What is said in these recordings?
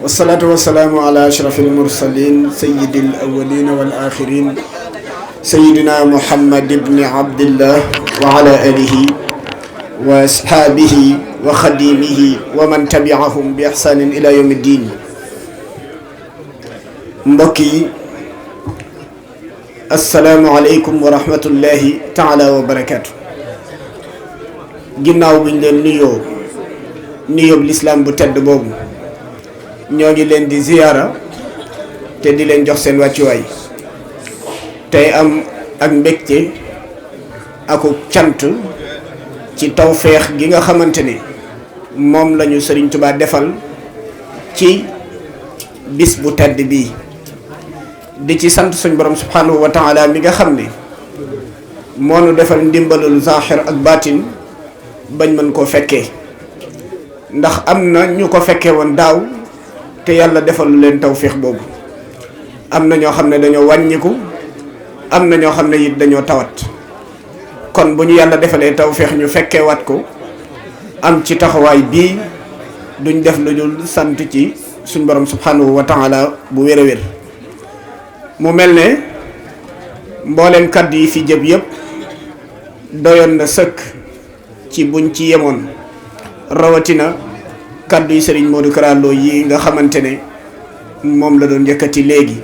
والصلاة والسلام على أشرف المرسلين سيد الأولين والآخرين سيدنا محمد بن عبد الله وعلى آله وأصحابه وخديمه ومن تبعهم بإحسان إلى يوم الدين. mbokki asalaamualeykum wa rahmatullahi taala wa barakaatu. ginnaaw bi ñu leen nuyoo lislaam bu tedd boobu ñoo ngi leen di ziyaara te di leen jox seen wàccuwaay tey am ak mbégte aku cant ci tawféex gi nga xamante ni moom lañu Sëriñ Tuubaa defal ci bis bu tedd bii di ci sant suñ borom subhanahu wa taala mi nga xam ne moo nu defal ndimbalul zahir ak baatin bañ mën koo fekkee, ndax am na ñu ko fekkee woon daaw te yàlla defalu leen tawfiix boobu. am na ñoo xam ne dañoo wàññiku, am na ñoo xam ne it dañoo tawat. kon bu ñu yàlla defalee tawfiix ñu fekkee wat ko am ci taxawaay bii duñ def lu dul sant ci suñ borom subhanahu wa taala bu wér a wér. mu mel ne mboolem kàddu yi fi jëb yëpp doyoon na sëkk ci buñ ci yemoon, rawatina kàddu yi Serigne Modou Kara Lo yi nga xamante ne moom la doon yëkkati léegi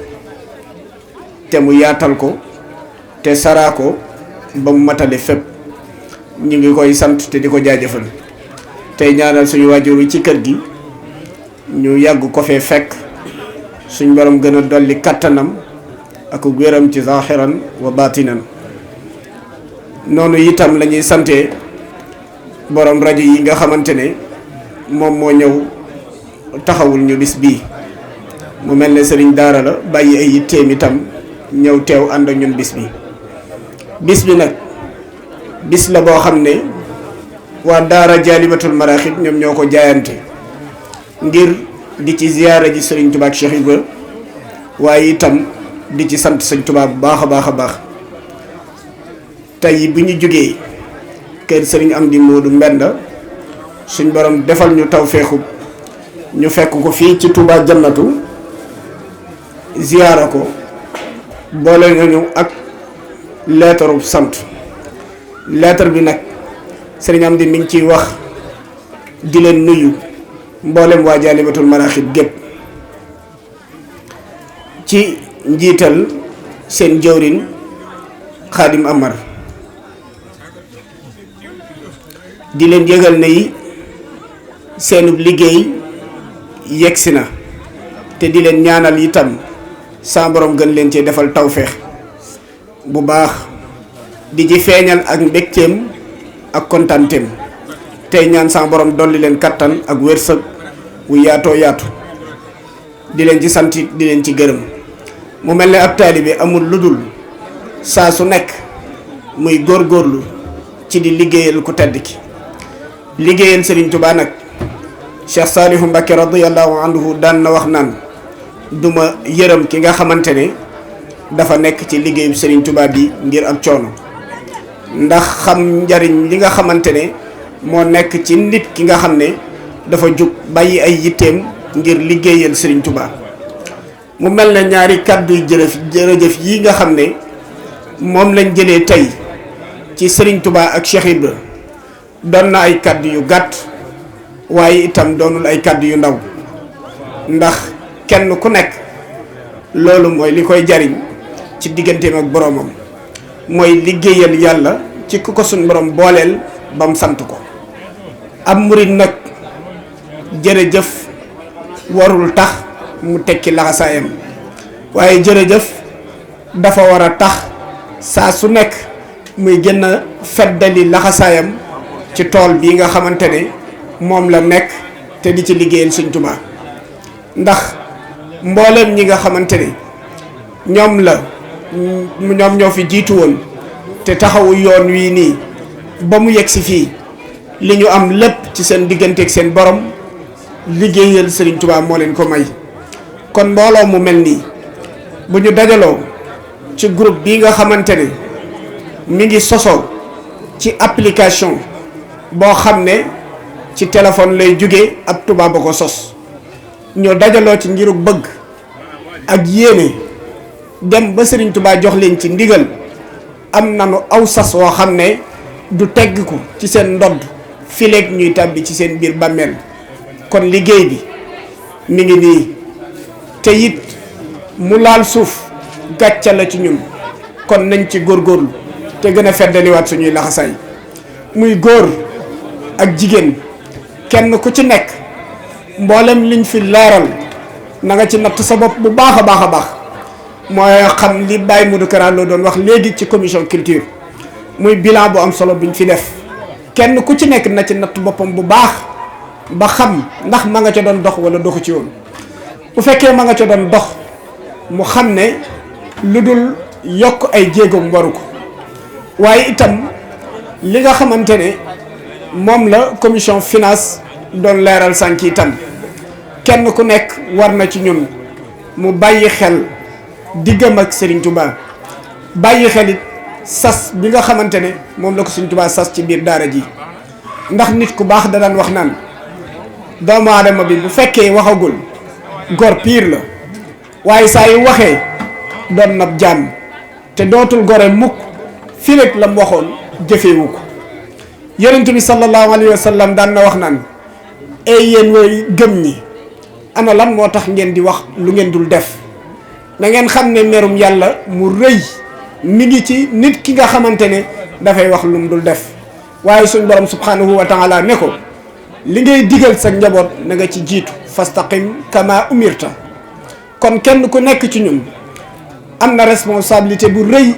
te mu yaatal ko te saraa ko ba mu matale fépp. ñu ngi koy sant te di ko jaajëfal tey ñaanal suñu waajur wi ci kër gi ñu yàgg ko fee fekk, suñ borom gën a dolli kattanam ak wéram ci zahiran wa batinan. noonu itam la ñuy sante borom rajo yi nga xamante ne moom moo ñëw taxawul ñu bis bii. mu mel ne sëriñ daara la bàyyi ay yitteem itam ñëw teew ànd ak ñun bis bi. bis bi nag bis la boo xam ne waa daara jaalibatul maraaxib ñoom ñoo ko jaayante ngir di ci ziyaara ji sëriñ Tuubaa ak Cheikh Ibra, waaye itam di ci sant sëñ Tuubaa bu baax a baax a baax. tey bu ñu jógee kër sëriñ Amdi Moodu Mbenda suñ borom defal ñu tawféexu ñu fekk ko fii ci Touba Jannatu ziyaara ko, boole nañu ak leetaru sant. leetar bi nag sëriñ Amdi mi ngi ciy wax di leen nuyu mboolem waa Jaalibatul Maraaxib gépp ci njiital seen jëwrin Xaadim Amar, di leen yëgal ne yi seenub liggéey yegsi na te di leen ñaanal itam sa borom gën leen cee defal tawféex bu baax, di ci feeñal ak mbégteem ak kontaanteem tey ñaan sa borom dolli leen kattan ak wërsëg wu yaatoo yaatu. di leen ci sant di leen ci gërëm. mu mel ne ab taalibe amul lu dul saa su nekk muy góorgóorlu ci di liggéeyal ku tedd ki. liggéeyal Serigne Touba nag Cheikh Salihu Mbacké radiyallahu anhu daan na wax naan duma yërëm ki nga xamante ne dafa nekk ci liggéeyu Serigne Touba bi ngir am coono, ndax xam njariñ li nga xamante ne moo nekk ci nit ki nga xam ne dafa jug bàyyi ay yitteem ngir liggéeyal Serigne Touba. mu mel ne ñaari kàddu jërëjëf yi nga xam ne moom lañ jëlee tey ci Serigne Touba ak Cheikh Ibra doon na ay kàddu yu gàtt, waaye itam doonul ay kàddu yu ndaw, ndax kenn ku nekk loolu mooy li koy jariñ ci digganteem ak boroomam, mooy liggéeyal yàlla ci ku ko suñ borom booleel ba mu sant ko. am murit nag jërëjëf warul tax mu tekki laxasaayam, waaye jërëjëf dafa war a tax saa su nekk muy gën a feddali laxasaayam ci tool bii nga xamante ne moom la nekk te di ci liggéeyal Sëñ Tuubaa. ndax mbooleem ñi nga xamante ne ñoom ñoo fi jiitu woon te taxawu yoon wii nii ba mu yegg si fii, li ñu am lépp ci seen digganteeg seen borom liggéeyal Sëriñ Tuubaa moo leen ko may. kon mbooloo mu mel nii bu ñu dajaloo ci groupe bii nga xamante ne mi ngi sosoo ci application boo xam ne ci téléphone lay jóge ab tubaab ba ko sos ñoo dajaloo ci ngiruk bëgg ak yéene dem ba Serigne Touba jox leen ci ndigal am nanu aw sas woo xam ne du tegg ko ci seen ndodd fileeg ñuy tàbbi ci seen biir bàmmeel kon liggéey bi mi ngi nii te it mu laal suuf gàcca la ci ñun kon nañ ci góorgóorlu te gën a feddaliwaat suñuy laxasaay muy góor ak jigéen kenn ku ci nekk mboolem liñ fi leeral na nga ci natt sa bopp bu baax a baax a baax mooy xam li Baye Modou Kara Lo doon wax léegi ci commission culture muy bilan bu am solo biñ fi def kenn ku ci nekk na ci natt boppam bu baax ba xam ndax ma nga ca doon dox wala doxu ci woon bu fekkee ma nga ca doon dox mu xam ne lu dul yokk ay jéegoom waru ko waaye itam li nga xamante ne moom la commission finance doon leeral sànq itam kenn ku nekk war na ci ñun mu bàyyi xel diggam ak Serigne Touba bàyyi xel it sas bi nga xamante ne moom la ko Serigne Touba sas ci biir daara ji ndax nit ku baax da daan wax naan doomu aadama bi bu fekkee waxagul gor piir la waaye saa yu waxee doon nab jàmm te dootul gore mukk fii rek la mu waxoon jëfewu ko yonent bi sallallahu alayhi wa sallam daan na wax naan ay yéen way gëm ñi ana lan moo tax ngeen di wax lu ngeen dul def na ngeen xam ne merum yàlla mu rëy mi ngi ci nit ki nga xamante ne dafay wax lu mu dul def waaye suñ borom subhanahu wa taala ne ko li ngay digal sa njaboot na nga ci jiitu fastaqim kama umirta kon kenn ku nekk ci ñun am na responsabilité bu rëy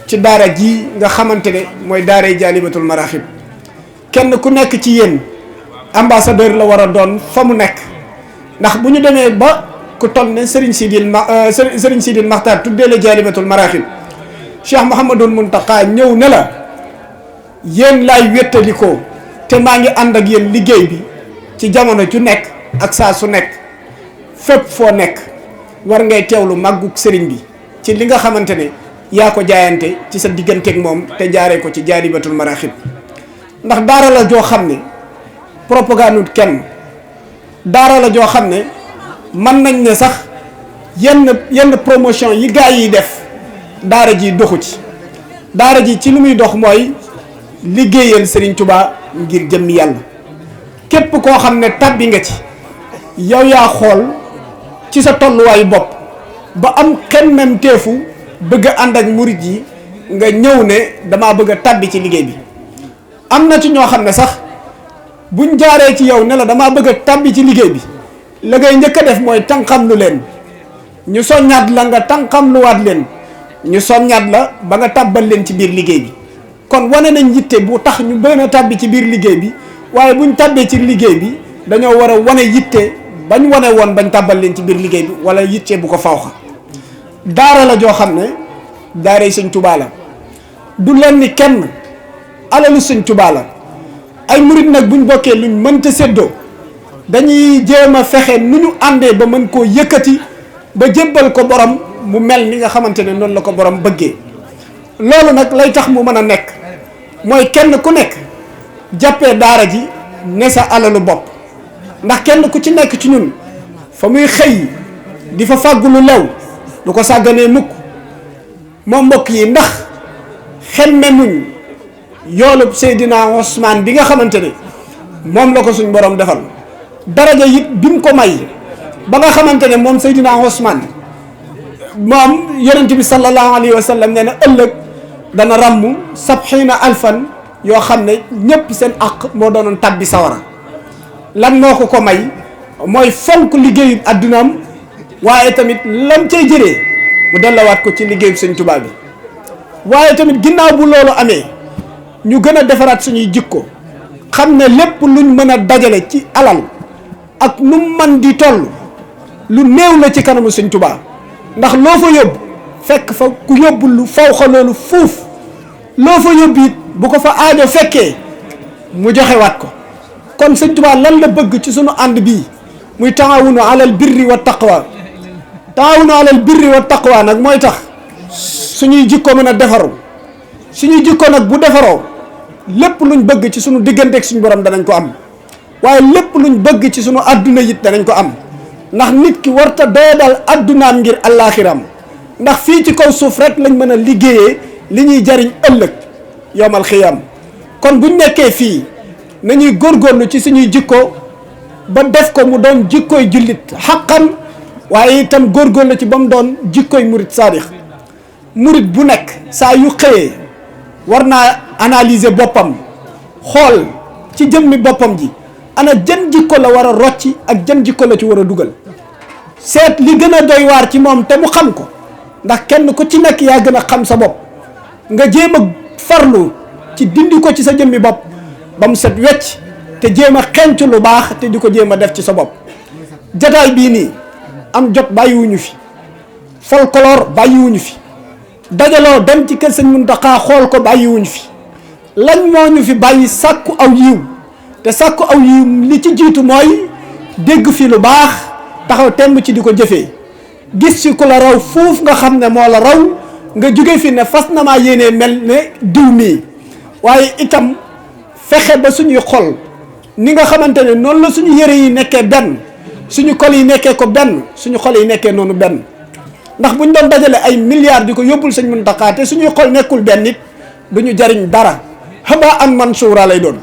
ci daara ji nga xamante ne mooy daaray Jaalibatul Maraaxib kenn ku nekk ci yéen ambassadeur la war a doon fa mu nekk ndax bu ñu demee ba ku toll ne Serigne Sidil Maxtaar tuddee la Jaalibatul Maraaxib Cheikh Mouhamadul Muntaqa ñëw ne la yéen laay wéttalikoo te maa ngi ànd ak yéen liggéey bi ci jamono ju nekk ak saa su nekk fépp foo nekk war ngay teewlu màggug sëriñ bi ci li nga xamante ne yaa ko jaayante ci sa digganteeg moom te jaaree ko ci Jaalibatul Maraaxib ndax daara la joo xam ne propagande kenn daara la joo xam ne mën nañ ne sax yenn promotion yi gaa yi def daara ji doxu ci daara ji ci lu muy dox mooy liggéeyal Serigne Touba ngir jëmmi yàlla képp koo xam ne tabbi nga ci yow yaa xool ci sa tolluwaayu bopp ba am xemmem teefu bëgg a ànd ak murit yi nga ñëw ne damaa bëgg a tabbi ci liggéey bi am na ci ñoo xam ne sax buñ jaaree ci yow ne la damaa bëgg a tabbi ci liggéey bi la ngay njëkk a def mooy tànqam lu leen ñu soññaat la nga tànqam luwaat leen ñu soññaat la ba nga tàbbal leen ci biir liggéey bi kon wane nañ yitte bu tax ñu bëgg a tàbbi ci biir liggéey bi waaye buñ tàbbee ci liggéey bi dañoo war a wane yitte bañ wane woon bañ tàbbal leen ci biir liggéey bi wala yitte bu ko fawxa daara la joo xam ne daaray Sëñ Tuubaa la du leen ni kenn alalu Sëñ Tuubaa la ay murit nag buñ bokkee luñ mënta séddoo dañuy jéem a fexe nu ñu àndee ba mën koo yëkkati ba jébbal ko borom mu mel ni nga xamante ne noonu la ko borom bëggee loolu nag lay tax mu mën a nekk mooy kenn ku nekk jàppee daara ji ne sa alalu bopp ndax kenn ku ci nekk ci ñun fa muy xëy di fa fàggu lu lew du ko sàgganee mukk moom mbokk yi ndax xemme muñ yoolub Seydina Ousmane bi nga xamante ne moom la ko suñ borom defal daraja it bi mu ko may ba nga xamante ne moom Seydina Ousmane moom yonent bi sallallahu alayhi wa sallam nee na ëllëg dana ràmm 70,000 yoo xam ne ñëpp seen àq moo doonoon tabbi sawara lan moo ko may mooy fonk liggéeyu addunaam waaye tamit lam cay jëree mu dellawaat ko ci liggéeyu Sëñ Tuubaa bi waaye tamit ginnaaw bu loolu amee ñu gën a defaraat suñuy jikko xam ne lépp luñ mën a dajale ci alal ak nu man di toll lu néew la ci kanamu Sëñ Tuubaa ndax loo fa yóbbu fekk fa ku yóbbu lu faw xa loolu fuuf loo fa yóbbu it bu ko fa aajo fekkee mu joxewaat ko kon Sëñ Tuubaa lan la bëgg ci sunu ànd bii muy taawunu alal birri wa taqwa taawunu alal birri wa taqwa nag mooy tax suñuy jikko mën a defaru suñuy jikko nag bu defaroo lépp luñ bëgg ci sunu digganteeg suñu borom danañ ko am waaye lépp luñ bëgg ci sunu àdduna it danañ ko am ndax nit ki warta doodal addunaam ngir allaaxiram ndax fii ci kaw suuf rek lañ mën a liggéeyee li ñuy jariñ ëllëg yowmal xiyam kon buñ nekkee fii nañuy góorgóorlu ci suñuy jikko ba def ko mu doon jikkoy jullit xaqan waaye itam góorgóorlu ci ba mu doon jikkoy murit saadix murit bu nekk saa yu xëyee war naa analyser boppam xool ci jëmmi boppam ji ana jën jikko la war a rocci ak jën jikko la ci war a dugal seet li gën a doy waar ci moom te mu xam ko ndax kenn ku ci nekk yaa gën a xam sa bopp nga jéem a farlu ci dindi ko ci sa jëmmi bopp ba mu set wecc te jéem a xenc lu baax te di ko jéem a def ci sa bopp jataay bii nii am jot bàyyiwuñu fi folklore bàyyiwuñu fi dajaloo dem ci kër Sëñ Muntaxa xool ko bàyyiwuñu fi lañ moo ñu fi bàyyi sàkku aw yiw te sàkku aw yiw li ci jiitu mooy dégg fi lu baax taxaw temb ci di ko jëfee gis ci ku la raw fuuf nga xam ne moo la raw nga jóge fi ne fas na maa yéenee mel ne diw mii waaye itam fexe ba suñuy xol ni nga xamante ne noonu la suñu yëre yi nekkee benn suñu kol yi nekkee ko benn suñu xol yi nekkee noonu benn ndax buñ doon dajale ay milliards di ko yóbbul Sëñ Muntaxa te suñuy xol nekkul benn nit duñu jariñ dara xaba an mansuura lay doon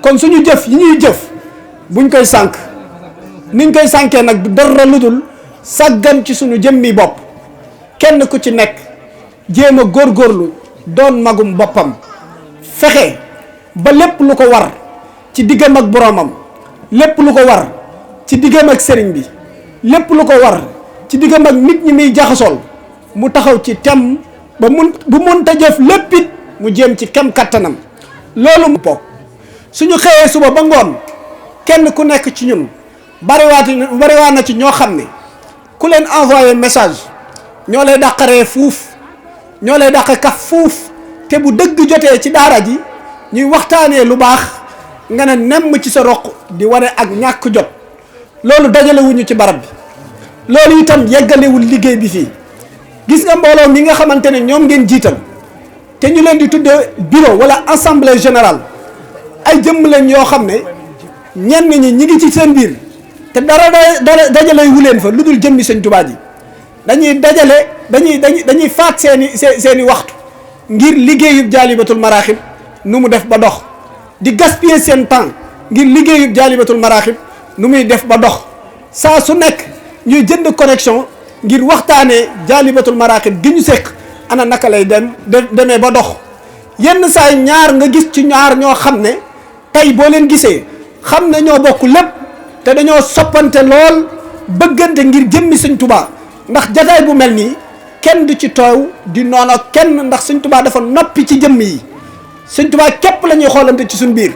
kon suñu jëf yi ñuy jëf buñ koy sànk niñ koy sànkee nag du dara lu dul sàggan ci suñu jëmmi bopp kenn ku ci nekk jéem a góorgóorlu doon magum boppam fexe ba lépp lu ko war ci diggam ak boroomam lépp lu ko war ci diggam ak sëriñ bi lépp lu ko war ci diggam ak nit ñi muy jaxasool mu taxaw ci tem ba bu mënta jëf léppit mu jéem ci kem kattanam loolu mu bokk suñu xëyee suba ba ngoon kenn ku nekk ci ñun bariwaa na ci ñoo xam ne ku leen envoyé message ñoo lay dàqaree fuuf ñoo lay dàq kaf fuuf te bu dëgg jotee ci daara ji ñuy waxtaanee lu baax nga ne nemm ci sa roq di wane ak ñàkk jot loolu dajalewuñu ci barab bi loolu itam yeggalewul liggéey bi fii gis nga mbooloo mi nga xamante ne ñoom ngeen jiital te ñu leen di tuddee bureau wala assemblée générale ay jëmm leen yoo xam ne ñenn ñi ngi ci seen biir te dara dajale wu leen fa lu dul jëmmi Sëñ Tuubaa ji dañuy dajale dañuy faat seeni waxtu ngir liggéeyub jaalibatul maraaxib nu mu def ba dox di gaspiller seen temps ngir liggéeyub jaalibatul maraaxib nu muy def ba dox saa su nekk ñuy jënd connexion ngir waxtaanee jaalibatul maraaxib gi ñu séq ana naka lay demee ba dox yenn saay ñaar nga gis ci ñaar ñoo xam ne tey boo leen gisee xam ne ñoo bokk lépp te dañoo soppante lool bëggante ngir jëmmi Sëñ Tuubaa ndax jataay bu mel nii kenn du ci toow di noonu kenn ndax Sëñ Tuubaa dafa noppi ci jëmm yi Sëñ Tuubaa képp la ñuy xoolante ci suñ biir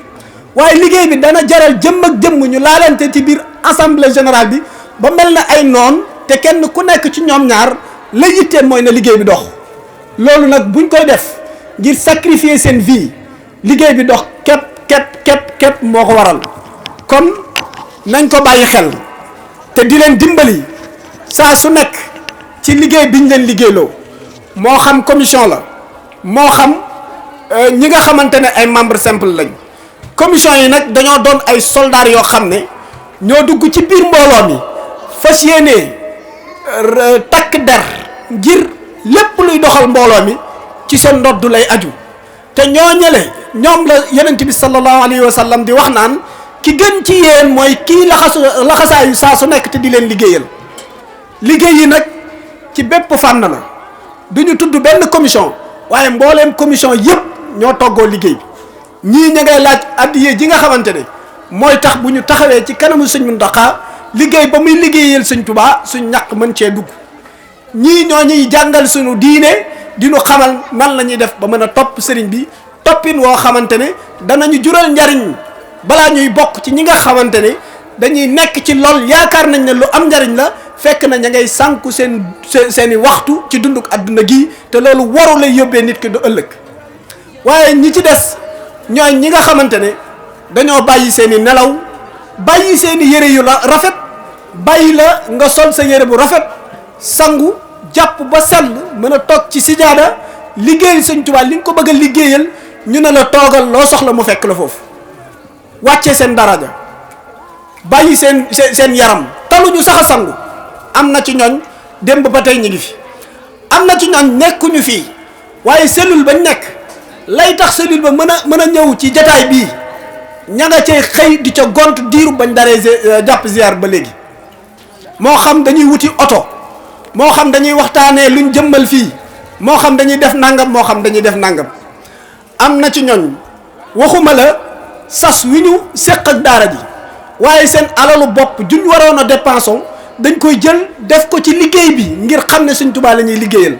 waaye liggéey bi dana jaral jëmm ak jëmm ñu laalante ci biir assemblée générale bi ba mel na ay noon te kenn ku nekk ci ñoom ñaar la yitteem mooy na liggéey bi dox loolu nag buñ koy def ngir sacrifier seen vie liggéey bi dox képp moo ko waral kon nañ ko bàyyi xel te di leen dimbali saa su nekk ci liggéey biñ leen liggéeyloo moo xam commission la moo xam ñi nga xamante ne ay membre simple lañ commission yi nag dañoo doon ay soldats yoo xam ne ñoo dugg ci biir mbooloo mi fas yéenee takk der ngir lépp luy doxal mbooloo mi ci seen ndodd lay aju te ñoo ñële ñoom la yonent bi sallallahu alayhi wa sallam di wax naan ki gën ci yéen mooy kii laxasaayu saa su nekk te di leen liggéeyal liggéey yi nag ci bépp fànn la du ñu tudd benn commission waaye mbooleem commission yëpp ñoo toggoo liggéey bi ñii ña ngay laaj addiye ji nga xamante ne mooy tax bu ñu taxawee ci kanamu Sëñ Muntaxa liggéey ba muy liggéeyal Sëñ Tuubaa suñ ñàkk mën cee dugg ñii ñoo ñuy jàngal suñu diine di ñu xamal nan la ñuy def ba mën a topp sëriñ bi toppin woo xamante ne danañu jural njariñ balaa ñuy bokk ci ñi nga xamante ne dañuy nekk ci lool yaakaar nañ ne lu am njariñ la fekk na ña ngay sànku seeni waxtu ci dunduk àdduna gi te loolu waru lay yóbbee nit ki du ëllëg waaye ñi ci des ñooy ñi nga xamante ne dañoo bàyyi seeni nelaw bàyyi seeni yére yu rafet bàyyi la nga sol sa yére bu rafet sangu jàpp ba sell mën a toog ci sijaada liggéeyal Sëñ Tuubaa li nga ko bëgg a liggéeyal ñu ne la toogal loo soxla mu fekk la foofu wàcce seen daraja bàyyi seen yaram taluñu sax a sangu am na ci ñooñ démb ba tey ñu ngi fi am na ci ñooñ nekkuñu fii waaye cellule bañ nekk lay tax cellule ba mën a ñëw ci jataay bii ña nga cay xëy di ca gont diiru bañ daree jàpp ziar ba léegi moo xam dañuy wuti oto moo xam dañuy waxtaanee luñ jëmmal fii moo xam dañuy def nangam moo xam dañuy def nangam am na ci ñooñ waxuma la sas wi ñu séq ak daara ji waaye seen alalu bopp juñ waroon a dépensé dañ koy jël def ko ci liggéey bi ngir xam ne Sëñ Tuubaa la ñuy liggéeyal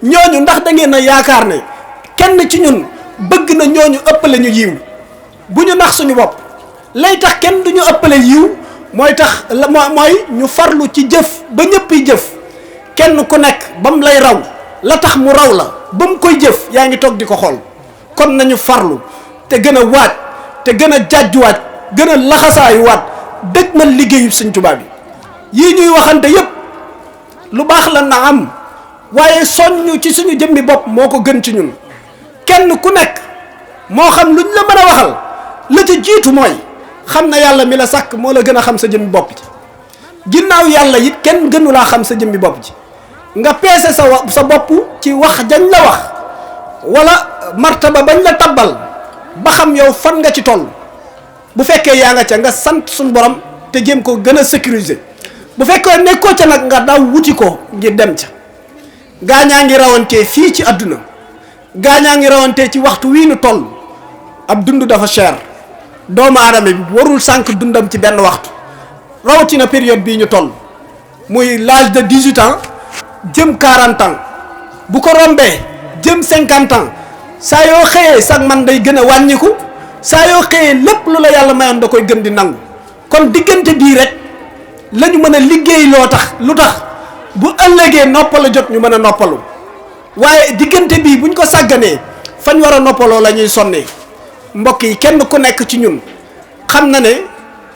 ñooñu ndax da ngeen a yaakaar ne kenn ci ñun bëgg na ñooñu ëppale ñu yiw bu ñu nax suñu bopp lay tax kenn du ñu ëppale yiw mooy tax mooy ñu farlu ci jëf ba ñëppi jëf kenn ku nekk ba mu lay raw la tax mu raw la ba mu koy jëf yaa ngi toog di ko xool kon nañu farlu te gën a waaj te gën a jàjjuwaat gën a laxasaayuwaat dëgg na liggéeyu Sëñ Tuubaa bi yii ñuy waxante yépp lu baax la na am waaye soññu ci suñu jëmmi bopp moo ko gën ci ñun kenn ku nekk moo xam luñ la mën a waxal la ca jiitu mooy xam na yàlla mi la sàkk moo la gën a xam sa jëmmi bopp ji ginnaaw yàlla it kenn gënu laa xam sa jëmmi bopp ji nga peese sa bopp ci wax jañ la wax wala martaba bañ la tabbal ba xam yow fan nga ci toll bu fekkee yaa nga ca nga sant suñu borom te jéem ko gën a sécuriser bu fekkee nekkoo ca nag nga daw wuti ko ngir dem ca gaañaa ngi rawantee fii ci àdduna gaañaa ngi rawantee ci waxtu wii nu toll ab dund dafa cher doomu aadama bi warul sànq dundam ci benn waxtu rawatina période bii ñu toll muy l'âge de 18 ans jëm 40 ans bu ko rombee jëm 50 ans saa yoo xëyee sax man day gën a wàññiku saa yoo xëyee lépp lu la yàlla mayoon da koy gën di nangu kon diggante bii rek la ñu mën a liggéey loo tax lu tax bu ëllëgee noppalu jot ñu mën a noppalu waaye diggante bii buñ ko sàgganee fañ war a noppaloo la ñuy sonnee mbokk yi kenn ku nekk ci ñun xam na ne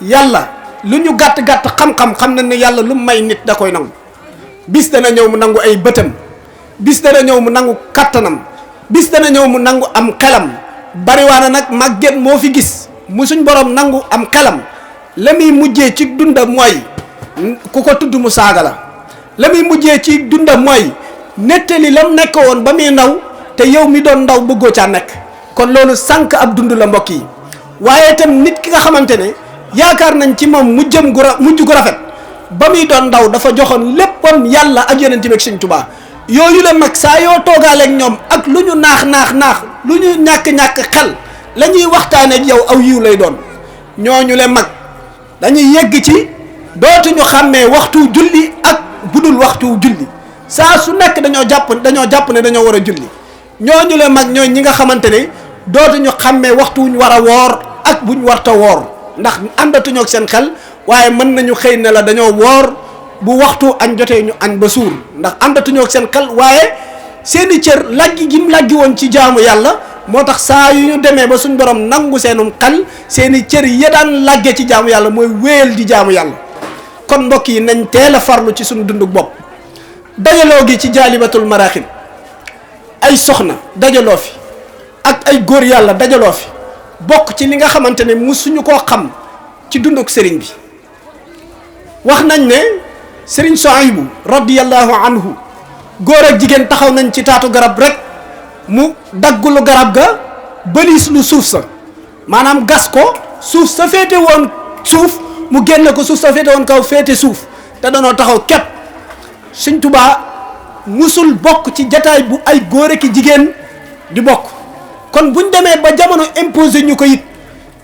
yàlla lu ñu gàtt-gàtt xam-xam xam na ne yàlla lu may nit da koy nangu bis dana ñëw mu nangu ay bëtam bis dana ñëw mu nangu kattanam bis dana ñëw mu nangu am xelam bariwaana nag màgget moo fi gis mu suñ borom nangu am xelam la muy mujjee ci dundam mooy ku ko tudd mu saaga la muy mujjee ci dundam mooy nettali lam nekk woon ba muy ndaw te yow mi doon ndaw bëggoo caa nekk kon loolu sànq ab dund la mbokk yi waaye itam nit ki nga xamante ne yaakaar nañ ci moom mujj gu rafet ba muy doon ndaw dafa joxoon léppam yàlla ak yonent bi ak Sëñ Tuubaa yooyu la mag saa yoo toogaaleeg ñoom ak lu ñu naax lu ñu ñàkk xel la ñuy waxtaaneeg yow aw yiw lay doon ñooñu le mag dañuy yegg ci dootuñu xàmmee waxtu julli ak budul waxtu julli saa su nekk dañoo jàpp ne dañoo war a julli ñooñu le mag ñooy ñi nga xamante ne dootuñu xàmmee waxtu wuñ war a woor ak buñ warta woor ndax àndatuñoo ak seen xel waaye mën nañu xëy ne la dañoo woor bu waxtu añ jotee ñu añ ba suur ndax àndatuñoo ak seen xel waaye seeni cër laggi gi mu laggi woon ci jaamu yàlla moo tax saa yu ñu demee ba suñ borom nangu seenum xel seeni cër ya daan lagge ci jaamu yàlla mooy wéyal di jaamu yàlla kon mbokk yi nañ teel a farlu ci suñu dunduk bopp dajaloo gi ci jaalibatul maraaxib ay soxna dajaloo fi ak ay góor yàlla dajaloo fi bokk ci li nga xamante ne musuñu koo xam ci dunduk sëriñ bi wax nañ ne sëriñ Suhaybu radiyallahu anhu góor ak jigéen taxaw nañ ci taatu garab rek mu daggulu garab ga bëlis lu suuf sa maanaam gas ko suuf sa féete woon suuf mu génne ko suuf sa féete woon kaw féete suuf te danoo taxaw képp Sëñ Tuubaa musul bokk ci jataay bu ay góor ak jigéen di bokk kon buñ demee ba jamono imposé ñu ko it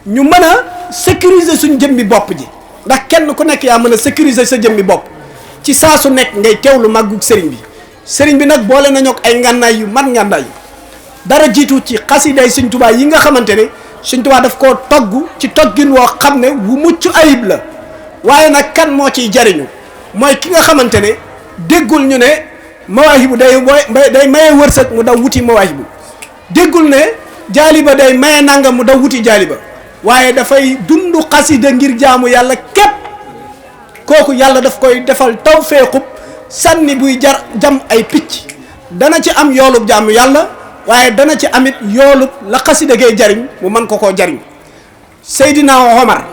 ñu mën a sécuriser suñ jëmmi bopp ji ndax kenn ku nekk yaa mën a sécuriser sa jëmmi bopp ci saa su nekk ngay teewlu màggug sëriñ bi nag boole nañu ak ay ngànnaay yu mat ngànnaay dara jiitu ci xasiday Sëñ Tuubaa yi nga xamante ne Sëñ Tuubaa daf koo togg ci toggin woo xam ne wu mucc ayib la waaye nag kan moo ciy jariñu mooy ki nga xamante ne déggul ñu ne mawaahibu day maye wërsëg mu daw wuti mawaahibu déggul ne jaaliba day maye nangam mu daw wuti jaaliba waaye dafay dund xasida ngir jaamu yàlla képp kooku yàlla daf koy defal tawfeexub sànni buy jam ay picc dana ci am yoolub jaamu yàlla waaye dana ci amit yoolub la xasida gay jariñ mu mën ko koo jariñ Seydina Omar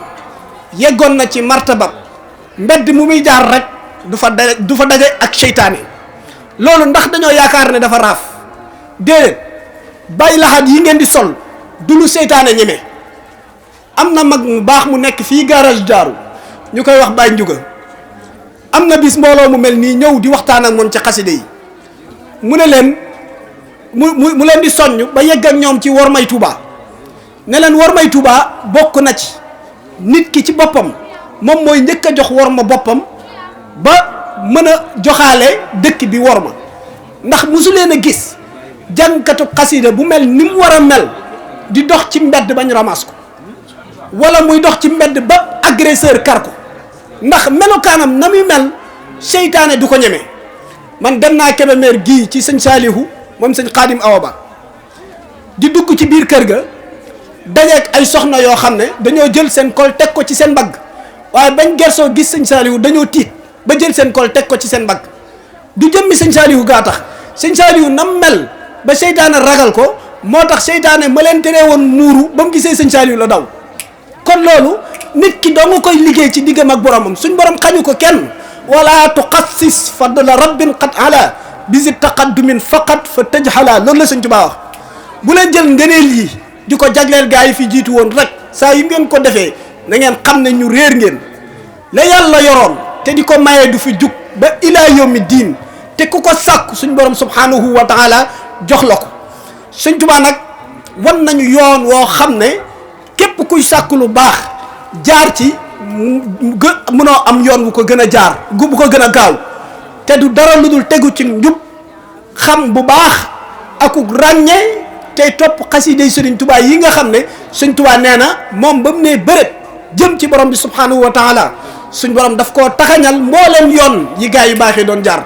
yeggoon na ci martabab mbedd mu muy jaar rek du fa daje ak seytaane loolu ndax dañoo yaakaar ne dafa raaf déedéet bàyyi laxaat yi ngeen di sol du lu seytaane ñeme. am na mag mu baax mu nekk fii garage daaru ñu koy wax Baye Ndiouga am na bis mbooloo mu mel nii ñëw di waxtaan ak moom ci xaside yi mu ne leen mu leen di soññ ba yegg ak ñoom ci wormay Touba ne leen wormay Touba bokk na ci nit ki ci boppam moom mooy njëkk a jox worma boppam ba mën a joxaale dëkk bi worma ndax mosu leen a gis jànkatu xasida bu mel ni mu war a mel di dox ci mbedd bañ ramas ko wala muy dox ci mbedd ba agresseur kar ko ndax melokaanam na muy mel seytaane du ko ñeme. man dem naa Kébémer gii ci sëñ Saalihu moom sëñ Xaadim Awa Ba di dugg ci biir kër ga dajeeg ay soxna yoo xam ne dañoo jël seen kol teg ko ci seen mbagg waaye bañ gersoo gis sëñ Saalihu dañoo tiit ba jël seen kol teg ko ci seen mbagg du jëmmi sëñ Saalihu gaa tax sëñ Saalihu nam mel ba seytaane ragal ko moo tax seytaane ma leen teree woon muuru ba mu gisee sëñ Saalihu la daw. kon loolu nit ki doo nga koy liggéey ci diggam ak boromam suñ borom xañu ko kenn wala tuqassis fadla rabbin qad ala bisi taqaddumin faqat fa tajhala loolu la sëñ Tuubaa wax bu leen jël ngëneel yi di ko jagleel gaa yi fi jiitu woon rek saa yu ngeen ko defee na ngeen xam ne ñu réer ngeen la yàlla yoroon te di ko mayee du fi jug ba ilaa yawmi diin te ku ko sàkk suñ borom subhanahu wa taala jox la ko sëñ Tuubaa nag wan nañu yoon woo xam ne képp kuy sàkk lu baax jaar ci mënoo am yoon bu ko gën a jaar bu ko gën a gaaw te du dara lu dul tegu ci njub xam bu baax akuk ràññee tey topp xasida Sëriñ Tuubaa yi nga xam ne Sëriñ Tuubaa nee na moom ba mu nee bërët jëm ci borom bi subhanahu wa taala suñ borom daf koo taxañal mbooleem yoon yi gaa yu baaxee doon jaar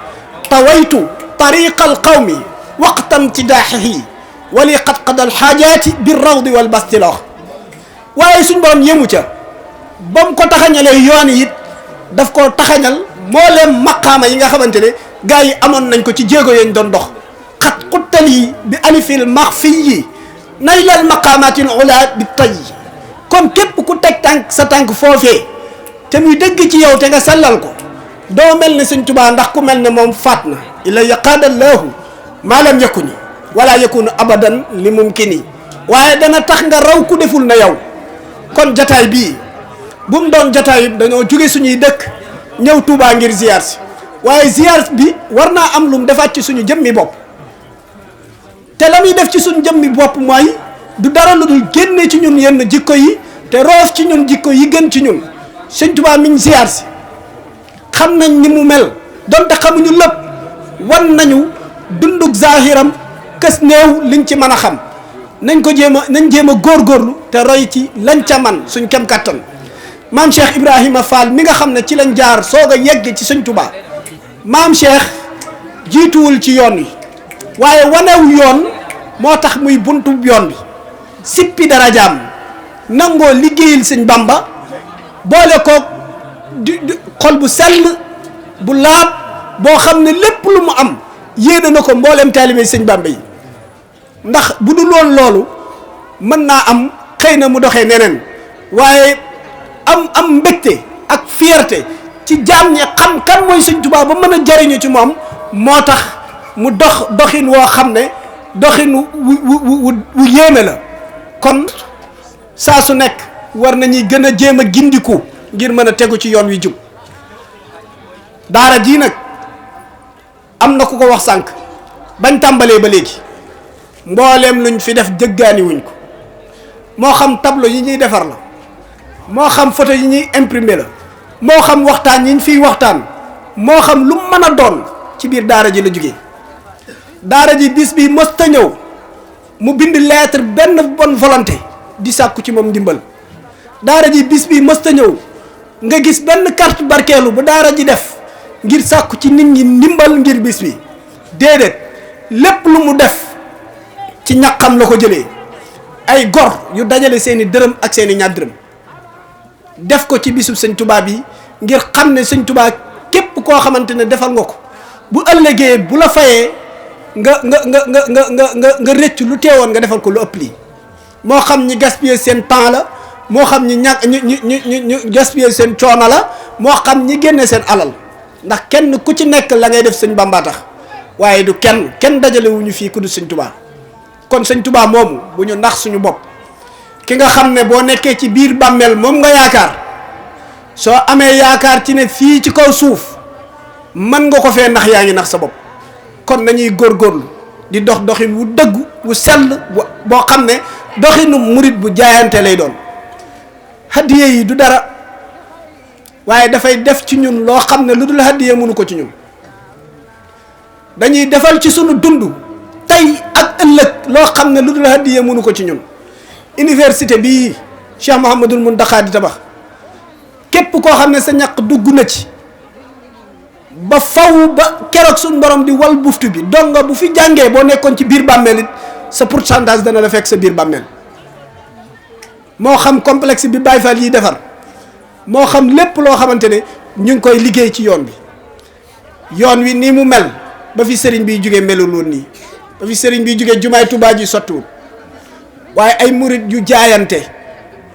tawaytu tariqal qawmi waqtam tidaaxihi wali qad qadal xaajaati bi rawdi wal basti la wax waaye suñ borom yému ca ba mu ko taxañalee yoon yi it daf koo taxañal mbooleem maqaama yi nga xamante ne gaa yi amoon nañ ko ci jéego yañ doon dox xat xuttali bi alifil maxfiyi naylal maqaamatil ula bi tay kon képp ku teg tànk sa tànk foofee te muy dëgg ci yow te nga sellal ko doo mel ne sëñ Tuubaa ndax ku mel ne moom faat na illa yaqaadallahu maa lam yakuni wala yakunu abadan li mumkini waaye dana tax nga raw ku deful na yow kon jataay bii bu mu doon jataay dañoo jóge suñuy dëkk ñëw Touba ngir ziar si waaye ziar bi war naa am lu mu defaat ci suñu jëmmi bopp te la muy def ci suñu jëmmi bopp mooy du dara lu dul génne ci ñun yenn jikko yi te roof ci ñun jikko yi gën ci ñun sëñ Tuubaa miñ ziar si xam nañ ni mu mel donte xamuñu lépp wan nañu dundug zahiram kës néew liñ ci mën a xam nañ jéem a góorgóorlu te roy ci lañ ca man suñ kem kattan maam Cheikh Ibrahima Fall mi nga xam ne ci lañ jaar soog a yegg ci sëñ Tuubaa maam Cheikh jiituwul ci yoon wi waaye wanew yoon moo tax muy buntu yoon bi sippi darajaam nangoo liggéeyal sëñ Bamba boole koog xol bu sell bu laab boo xam ne lépp lu mu am yéene na ko mbooleem taalibe sëñ Bamba yi ndax bu dul woon loolu mën naa am xëy na mu doxee neneen waaye am mbégte ak fierté ci jaam ñi xam kan mooy sëñ Tuubaa ba mën a jariñu ci moom moo tax mu doxin woo xam ne doxin wu yéeme la kon saa su nekk war nañuy gën a jéem a gindiku ngir mën a tegu ci yoon wi jub daara jii nag am na ku ko wax sànq bañ tàmbalee ba léegi mbooleem luñ fi def jëggaani wuñ ko moo xam tableau yi ñuy defar la moo xam photo yi ñuy imprimer la moo xam waxtaan yi ñu fiy waxtaan moo xam lu mën a doon ci biir daara ji la jógee daara ji bis bi mës ta ñëw mu bind lettre benn bonne volonté di sàkku ci moom ndimbal daara ji bis bi mës ta ñëw nga gis benn carte barkeelu bu daara ji def ngir sàkku ci nit ñi ndimbal ngir bis bi déedéet lépp lu mu def ci ñaqam la ko jëlee ay gor yu dajale seeni dërëm ak seeni ñaar dërëm def ko ci bisub sëñ Tuubaa bi ngir xam ne sëñ Tuubaa képp koo xamante ne defal nga ko bu ëllëgee bu la fayee nga rëcc lu teewoon nga defal ko lu ëpp lii moo xam ñi gaspiller seen temps la moo xam ñi gaspiller seen coono la moo xam ñi génne seen alal ndax kenn ku ci nekk la ngay def sëñ Bamba tax waaye du kenn dajale wuñu fii ku du sëñ Tuubaa kon sëñ Tuubaa moomu bu ñu nax suñu bopp ki nga xam ne boo nekkee ci biir bàmmeel moom nga yaakaar soo amee yaakaar ci ne fii ci kaw suuf mën nga ko fee nax yaa ngi nax sa bopp kon nañuy góorgóorlu di dox doxin wu dëggu wu sell boo xam ne doxinu murit bu jaayante lay doon hadiye yi du dara waaye dafay def ci ñun loo xam ne lu dul hadiye mënu ko ci ñun dañuy defal ci sunu dund tey ak ëllëg loo xam ne lu dul hadiye mënu ko ci ñun université bii Cheikh Mouhamadul Mountakha di tabax képp koo xam ne sa ñaq dugg na ci ba faw ba keroog suñ borom di wal buftu bi donga bu fi jàngee boo nekkoon ci biir bàmmeel it sa pourcentage dana la fekk sa biir bàmmeel moo xam complexe bi Baye Fall yi defar moo xam lépp loo xamante ne ñu ngi koy liggéey ci yoon wi nii mu mel ba fi sëriñ biy jógee melul woon nii ba fi sëriñ biy jógee jumaay Tuubaa ji sottiwul waaye ay murit yu jaayante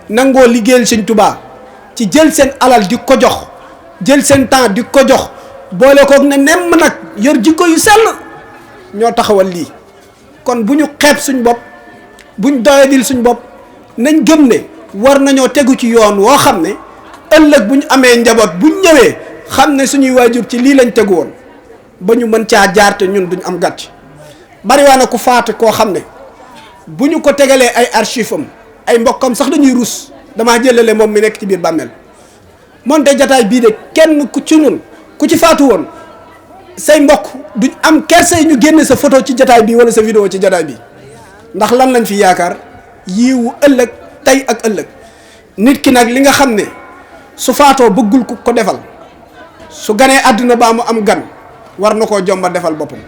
nangoo liggéeyal sëñ Tuubaa ci jël seen alal di ko jox jël seen temps di ko jox boole koog ne nemm nag yor jikko yu sell ñoo taxawal lii kon bu ñu xeeb suñ bopp buñ doyadil suñ bopp nañ gëm ne war nañoo tegu ci yoon woo xam ne ëllëg bu ñu amee njaboot buñ ñëwee xam ne suñuy waajur ci lii lañ tegu woon ba ñu mën caa jaar te ñun duñ am gàcc bari waa na ku faatu koo xam ne bu ñu ko tegalee ay archive am ay mbokkam sax dañuy rus damaa jëlale moom mi nekk ci biir bàmmeel moonte jataay bii de kenn ku ci ñun ku ci faatu woon say mbokk duñ am kersa ñu génne sa photo ci jataay bi wala sa vidéo ci jataay bi ndax lan lañ fi yaakaar yiiwu ëllëg tey ak ëllëg nit ki nag li nga xam ne su faatoo bëggul ku ko defal su ganee àdduna baa mu am gan war na koo jomba defal boppam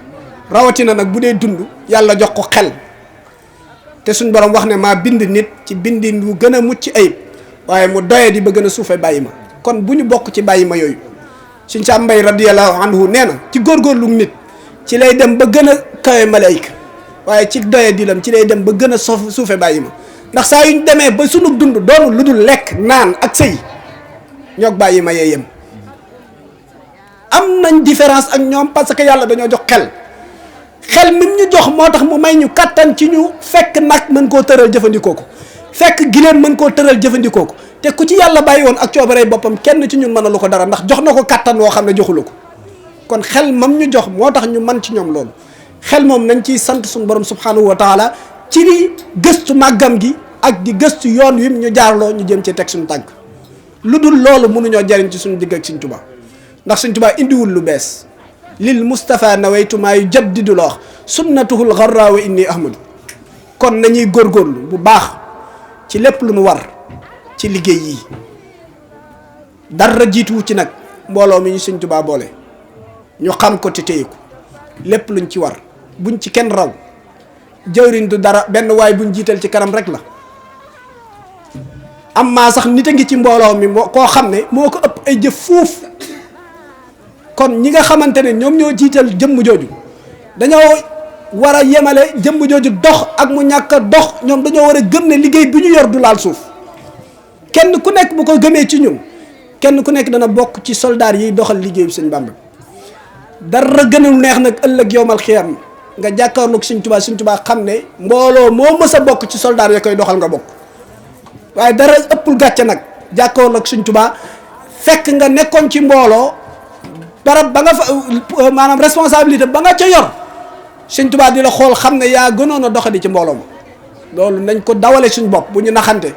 rawatina nag bu dee dund yàlla jox ko xel te suñ borom wax ne maa bind nit ci bindin wu gën a mucc ayib waaye mu doye di ba gën a suufe bàyyi ma kon bu ñu bokk ci bàyyi ma yooyu suñ Sam Mbaye radiyallahu anhu nee na ci góorgóorlu nit ci lay dem ba gën a kawe malayka waaye ci doye di lam ci lay dem ba gën a suufe bàyyi ma ndax saa yuñ demee ba sunu dund doonu lu dul lekk naan ak sëy ñoog bàyyi ma yee yem am nañ différence ak ñoom parce que yàlla dañoo jox xel mi ñu jox moo tax mu may ñu kattan ci ñu fekk nag mën koo tëral jëfandikoo ko fekk gileem mën koo tëral jëfandikoo ko te ku ci yàlla bàyyi woon ak coobarey boppam kenn ci ñun mën a lu ko dara ndax jox na ko kattan woo xam ne joxulu ko kon xel mam ñu jox moo tax ñu man ci ñoom loolu xel moom nañ ciy sant suñu borom subhanahu wa taala ci di gëstu màggam gi ak di gëstu yoon wi ñu jaarloo ñu jëm ci teg suñu tànk lu dul loolu mënuñoo jariñ ci suñu digg ak Sëñ Tuubaa ndax Sëñ Tuubaa indiwul lu bees lil Mustafa nawaytu maa yu jaddidu la wax sunnatuhul gharra wa inni ahmadu kon nañuy góorgóorlu bu baax ci lépp lu nu war ci liggéey yi dara jiituwu ci nag mbooloo mi ñu Sëñ Tuubaa boole ñu xam ko te téye ko lépp luñ ci war buñ ci kenn raw jëwriñ du dara benn waay buñ jiital ci kanam rek la am maa sax nit a ngi ci mbooloo mi moo koo xam ne moo ko ëpp ay jëf fuuf kon ñi nga xamante ne ñoom ñoo jiital jëmm jooju dañoo war a yemale jëmm jooju dox ak mu ñàkk a dox ñoom dañoo war a gëm ne liggéey bi ñu yor du laal suuf kenn ku nekk bu ko gëmee ci ñun kenn ku nekk dana bokk ci soldaar yiy doxal liggéey bi Sëñ Bàmba dara gënul neex nag ëllëg yowmal xiyam nga jàkkaarloog Sëñ Tuubaa xam ne mbooloo moo mës a bokk ci soldaar ya koy doxal nga bokk waaye dara ëppul gàcce nag jàkkaarloog Sëñ Tuubaa fekk nga nekkoon ci mbooloo barab ba nga fa maanaam responsabilité ba nga ca yor Sëñ Tuubaa di la xool xam ne yaa gënoon a doxali ci mbooloo ma loolu nañ ko dawale suñ bopp bu ñu naxante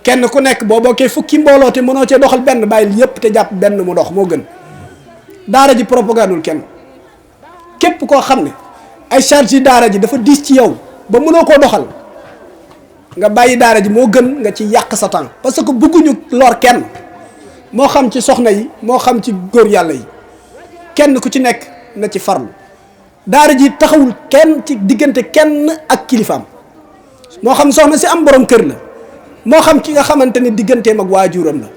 kenn ku nekk boo bokkee fukki mbooloo te mënoo cee doxal benn bàyyil yépp te jàpp benn mu dox moo gën daara ji propagandul kenn képp koo xam ne ay charge yi daara ji dafa diis ci yow ba mënoo koo doxal nga bàyyi daara ji moo gën nga ci yàq sa temps parce que bëgguñu lor kenn moo xam ci soxna yi moo xam ci góor yàlla yi kenn ku ci nekk na ci farlu daara ji taxawul kenn ci diggante kenn ak kilifaam moo xam soxna si am borom kër la moo xam ki nga xamante ne digganteem ak waajuram la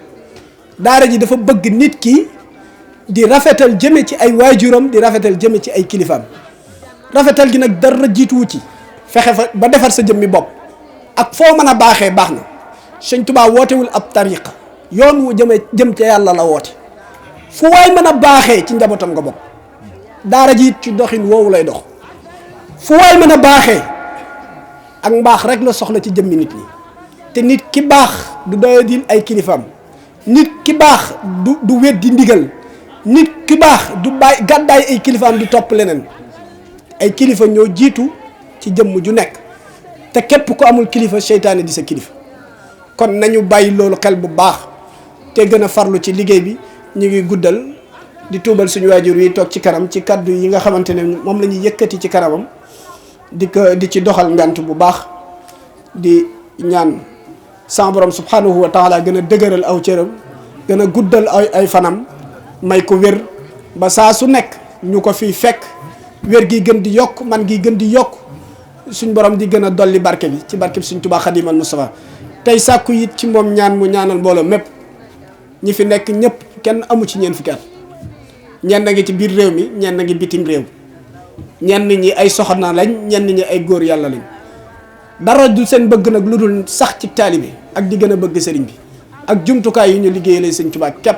daara ji dafa bëgg nit ki di rafetal jëme ci ay waajuram di rafetal jëme ci ay kilifaam rafetal gi nag dara jiituwu ci fexe fa ba defar sa jëmmi bopp ak foo mën a baaxee baax na Sëñ Tuubaa wootewul ab tariqa yoon wu jëm ca yàlla la woote fu waay mën a baaxee ci njabootam nga bokk daara ji it ci doxin woowu lay dox fu waay mën a baaxee ak mbaax rek la soxla ci jëmmi nit ñi te nit ki baax du doyadil ay kilifaam nit ki baax du weddi ndigal nit ki baax du bàyyi gàddaay ay kilifaam di topp leneen ay kilifa ñoo jiitu ci jëmm ju nekk te képp ku amul kilifa seytaane di sa kilifa kon nañu bàyyi loolu xel bu baax te gën a farlu ci liggéey bi ñu ngi guddal di tuubal suñu waajur yi toog ci kanam ci kaddu yi nga xamante ne moom la ñuy yëkkati ci kanamam di ci doxal ngant bu baax di ñaan sama borom subhanahu wa taala gën a dëgëral aw cëram gën a guddal ay fanam may ko wér ba saa su nekk ñu ko fi fekk wér gi gën di yokk man gi gën di yokk suñ borom di gën a dolli barke bi ci barke bi suñ Tuubaa Xaadimal Mustafaa tey sàkku it ci moom ñaan mu ñaanal mbooloo mépp ñi fi nekk ñëpp kenn amu ci ñeent fukki at ñenn ngi ci biir réew mi ñenn ngi bitim réew ñenn ñi ay soxna lañ ñenn ñi ay góor yàlla lañ dara du seen bëgg nag lu dul sax ci taalibe ak di gën a bëgg sëriñ bi ak jumtukaay yu ñu liggéeyee sëñ Tuubaa képp